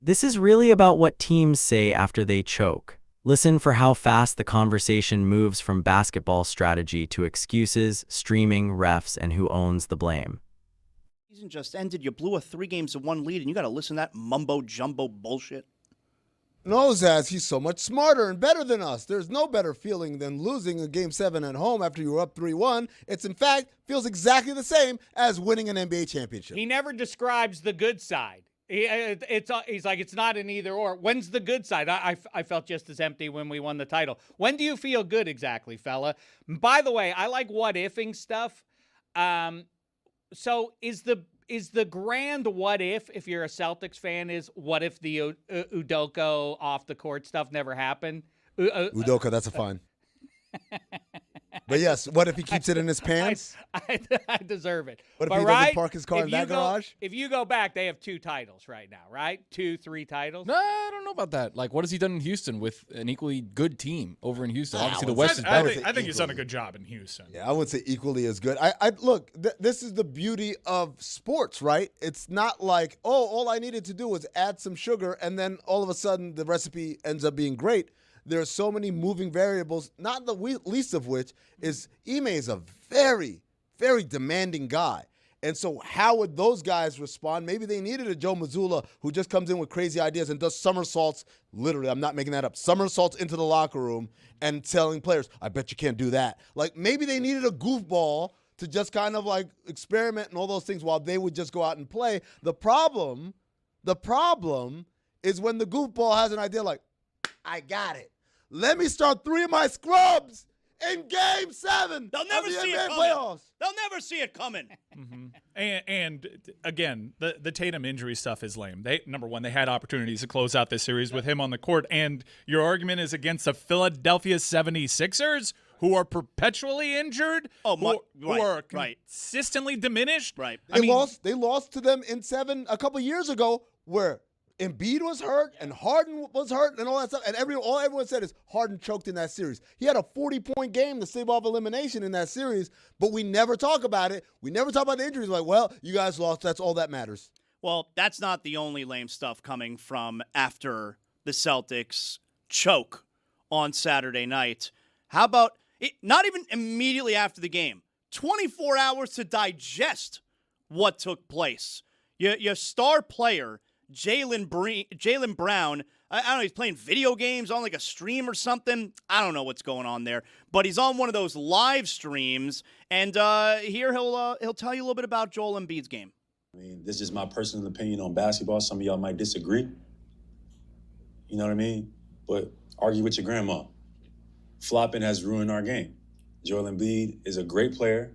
This is really about what teams say after they choke. Listen for how fast the conversation moves from basketball strategy to excuses, streaming, refs, and who owns the blame. Season just ended. You blew a 3-1 lead, and you got to listen to that mumbo-jumbo bullshit. Knows as he's so much smarter and better than us. There's no better feeling than losing a Game 7 at home after you were up 3-1. It's, in fact, feels exactly the same as winning an NBA championship. He never describes the good side. He's like, it's not an either or. When's the good side? I felt just as empty when we won the title. When do you feel good exactly, fella? By the way, I like what-ifing stuff. So is the grand what if you're a Celtics fan, is what if the Udoka off the court stuff never happened? Udoka, that's a fine. But yes, what if he keeps it in his pants? I deserve it. What if but he doesn't park his car in that garage? If you go back, they have 2 titles right now, right? 2, 3 titles. No, I don't know about that. Like, what has he done in Houston with an equally good team over in Houston? Obviously, the West is better. I think he's done a good job in Houston. Yeah, I wouldn't say equally as good. Look, this is the beauty of sports, right? It's not like, oh, all I needed to do was add some sugar, and then all of a sudden the recipe ends up being great. There are so many moving variables, not the least of which is Ime is a very, very demanding guy. And so how would those guys respond? Maybe they needed a Joe Mazzulla who just comes in with crazy ideas and does somersaults, literally, I'm not making that up, somersaults into the locker room and telling players, I bet you can't do that. Like maybe they needed a goofball to just kind of like experiment and all those things while they would just go out and play. The problem is when the goofball has an idea like, I got it. Let me start 3 of my scrubs in Game 7. They'll never of the see NBA it coming. playoffs. They'll never see it coming. And again, the Tatum injury stuff is lame. Number one, they had opportunities to close out this series with him on the court. And your argument is against the Philadelphia 76ers, who are perpetually injured, who are consistently diminished. Right. They lost to them in 7 a couple years ago where Embiid was hurt and Harden was hurt and all that stuff. And all everyone said is Harden choked in that series. He had a 40-point game to save off elimination in that series, but we never talk about it. We never talk about the injuries. Like, well, you guys lost. That's all that matters. Well, that's not the only lame stuff coming from after the Celtics choke on Saturday night. How about it? Not even immediately after the game. 24 hours to digest what took place. Your star player, Jaylen Brown, I don't know, he's playing video games on like a stream or something. I don't know what's going on there. But he's on one of those live streams, and here he'll tell you a little bit about Joel Embiid's game. I mean, this is my personal opinion on basketball. Some of y'all might disagree. You know what I mean? But argue with your grandma. Flopping has ruined our game. Joel Embiid is a great player,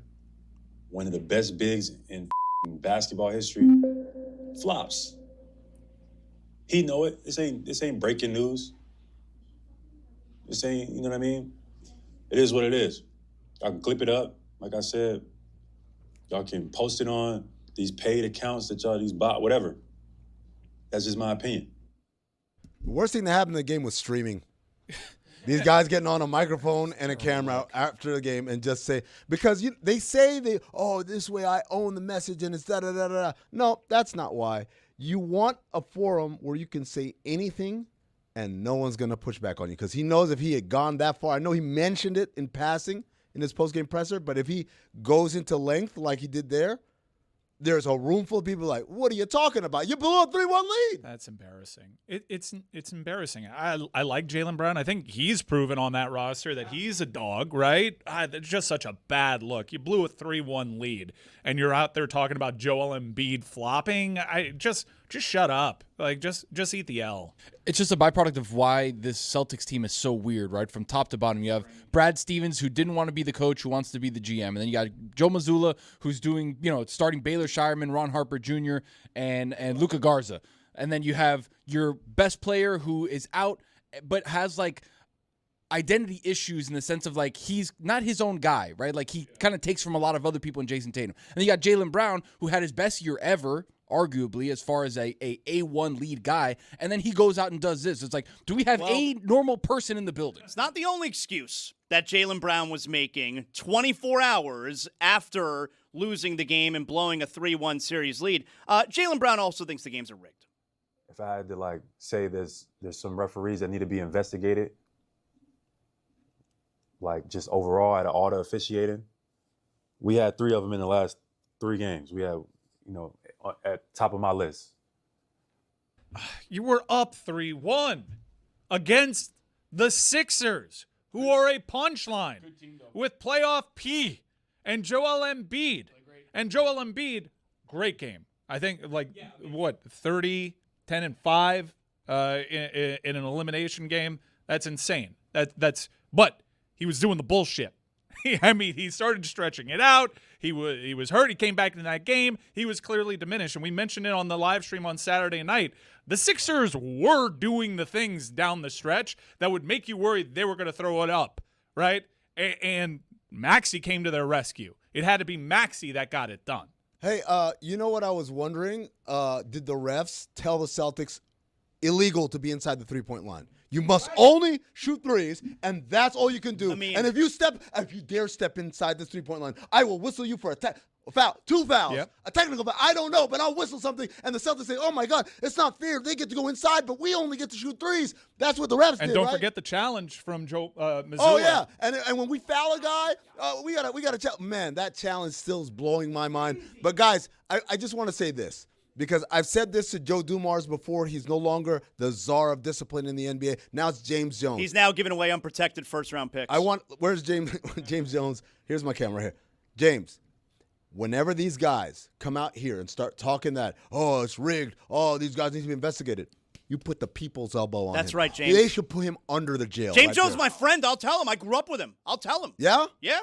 one of the best bigs in basketball history. Flops. He know it. This ain't breaking news. This ain't, you know what I mean? It is what it is. Y'all can clip it up. Like I said, y'all can post it on these paid accounts that y'all, these bot, whatever. That's just my opinion. The worst thing that happened in the game was streaming. These guys getting on a microphone and a camera after the game and just say, because they say this way I own the message and it's da-da-da-da. No, that's not why. You want a forum where you can say anything and no one's going to push back on you, because he knows if he had gone that far, I know he mentioned it in passing in his postgame presser, but if he goes into length like he did there, there's a room full of people like, what are you talking about? You blew a 3-1 lead. That's embarrassing. It's embarrassing. I like Jaylen Brown. I think he's proven on that roster that he's a dog, right? That's just such a bad look. You blew a 3-1 lead, and you're out there talking about Joel Embiid flopping. Just shut up. Like, just eat the L. It's just a byproduct of why this Celtics team is so weird, right? From top to bottom, you have Brad Stevens, who didn't want to be the coach, who wants to be the GM. And then you got Joe Mazzulla, who's doing, starting Baylor Shireman, Ron Harper Jr., and Luka Garza. And then you have your best player who is out, but has, like, identity issues in the sense of, like, he's not his own guy, right? Like, he kind of takes from a lot of other people in Jayson Tatum. And then you got Jaylen Brown, who had his best year ever, arguably, as far as a A1 lead guy, and then he goes out and does this. It's like, do we have a normal person in the building? It's not the only excuse that Jaylen Brown was making 24 hours after losing the game and blowing a 3-1 series lead. Jaylen Brown also thinks the games are rigged. if I had to like say there's some referees that need to be investigated, like just overall out of all the officiating, we had 3 of them in the last 3 games. We had, at top of my list. You were up 3-1 against the Sixers, who are a punchline with playoff P and Joel Embiid. And Joel Embiid, great game. I think 30, 10 and 5 in an elimination game. That's insane. But he was doing the bullshit. I mean, he started stretching it out. He was hurt. He came back into that game. He was clearly diminished. And we mentioned it on the live stream on Saturday night. The Sixers were doing the things down the stretch that would make you worry they were going to throw it up, right? And Maxey came to their rescue. It had to be Maxey that got it done. Hey, you know what I was wondering? Did the refs tell the Celtics illegal to be inside the three-point line? You must only shoot threes, and that's all you can do. And if you dare step inside this three-point line, I will whistle you for a foul, 2 fouls, a technical foul. I don't know, but I'll whistle something, and the Celtics say, "Oh my God, it's not fair. They get to go inside, but we only get to shoot threes." That's what the refs did. And don't forget the challenge from Joe Mazzulla. Oh yeah, and when we foul a guy, we gotta tell. Man, that challenge still is blowing my mind. But guys, I just want to say this. Because I've said this to Joe Dumars before. He's no longer the czar of discipline in the NBA. Now it's James Jones. He's now giving away unprotected first-round picks. Where's James Jones? Here's my camera here. James, whenever these guys come out here and start talking that, oh, it's rigged, oh, these guys need to be investigated, you put the people's elbow on him. That's right, James. They should put him under the jail. James Jones is my friend. I'll tell him. I grew up with him. I'll tell him. Yeah? Yeah.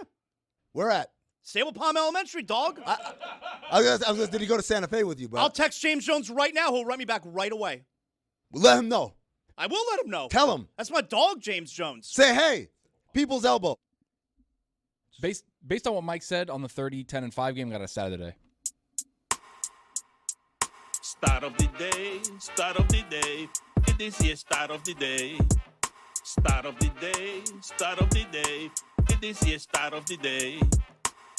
Where at? Sable Palm Elementary, dog. Did he go to Santa Fe with you, bro? I'll text James Jones right now. He'll write me back right away. Let him know. I will let him know. Tell him. That's my dog, James Jones. Say, hey, people's elbow. Based on what Mike said on the 30, 10, and 5 game, got a stat of the day. Start of the day, start of the day. It is here, start of the day. Start of the day, start of the day. It is here, start of the day.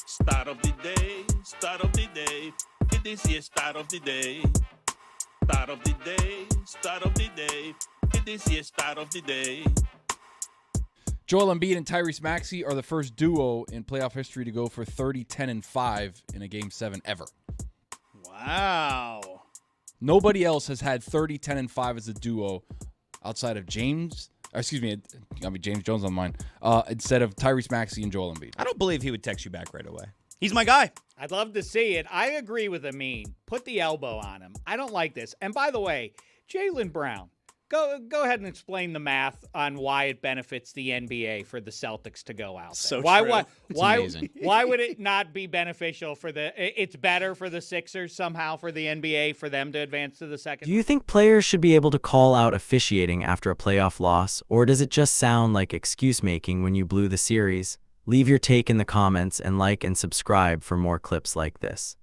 Start of the day, start of the day. It is here, start of the day. Start of the day, start of the day. It is here, start of the day. Joel Embiid and Tyrese Maxey are the first duo in playoff history to go for 30, 10, and 5 in a Game 7 ever. Wow. Nobody else has had 30, 10, and 5 as a duo outside of James Jones on mine, instead of Tyrese Maxey and Joel Embiid. I don't believe he would text you back right away. He's my guy. I'd love to see it. I agree with Amin. Put the elbow on him. I don't like this. And by the way, Jaylen Brown, go ahead and explain the math on why it benefits the NBA for the Celtics to go out there. So why would it not be beneficial for it's better for the Sixers somehow for the NBA for them to advance to the second? Do you think players should be able to call out officiating after a playoff loss, or does it just sound like excuse-making when you blew the series? Leave your take in the comments and like and subscribe for more clips like this.